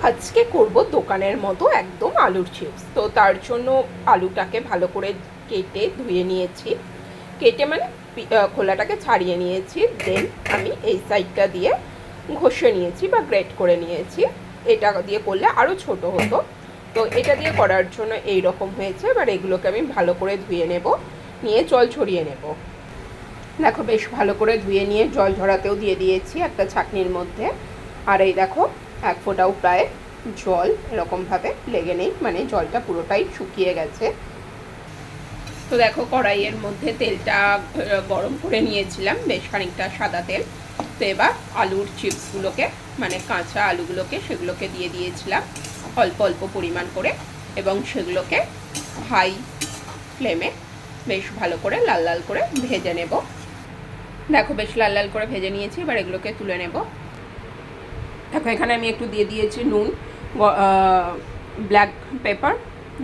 আজকে করব দোকানের মতো একদম আলুর চিপস। তো তার জন্য আলুটাকে ভালো করে কেটে ধুয়ে নিয়েছি। কেটে মানে খোলাটাকে ছাড়িয়ে নিয়েছি। দেন আমি এই সাইডটা দিয়ে ঘষে নিয়েছি বা গ্রেট করে নিয়েছি। এটা দিয়ে করলে আরও ছোট হতো, তো এটা দিয়ে করার জন্য এই রকম হয়েছে। এবার এগুলোকে আমি ভালো করে ধুয়ে নেব, নিয়ে জল ছড়িয়ে নেব। দেখো বেশ ভালো করে ধুয়ে নিয়ে জল ঝরাতেও দিয়ে দিয়েছি একটা ছাঁকনির মধ্যে। আর এই দেখো এক ফোঁটাও প্রায় জল এরকমভাবে লেগে নেই, মানে জলটা পুরোটাই শুকিয়ে গেছে। তো দেখো কড়াইয়ের মধ্যে তেলটা গরম করে নিয়েছিলাম, বেশ খানিকটা সাদা তেল। তো এবার আলুর চিপসগুলোকে, মানে কাঁচা আলুগুলোকে, সেগুলোকে দিয়ে দিয়েছিলাম অল্প অল্প পরিমাণ করে, এবং সেগুলোকে হাই ফ্লেমে বেশ ভালো করে লাল লাল করে ভেজে নেব। দেখো বেশ লাল লাল করে ভেজে নিয়েছি, এবার এগুলোকে তুলে নেব। দেখো এখানে আমি একটু দিয়ে দিয়েছি নুন, ব্ল্যাক পেপার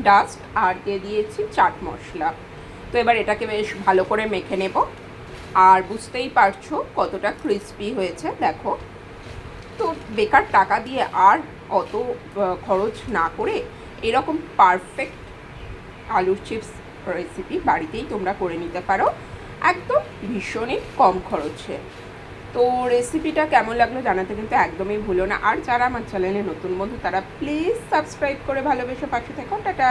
ডাস্ট, আর দিয়ে দিয়েছি চাট মশলা। তো এবার এটাকে বেশ ভালো করে মেখে নেব। আর বুঝতেই পারছো কতটা ক্রিস্পি হয়েছে দেখো। তো বেকার টাকা দিয়ে আর অত খরচ না করে এরকম পারফেক্ট আলুর চিপস রেসিপি বাড়িতেই তোমরা করে নিতে পারো, একদম ভীষণই কম খরচে। তো রেসিপিটা কেমন লাগলো জানাতে কিন্তু একদমই ভুলো না। আর যারা আমার চ্যানেলে নতুন বন্ধু তারা প্লিজ সাবস্ক্রাইব করে ভালোবেসে পাশে থেকো। টাটা।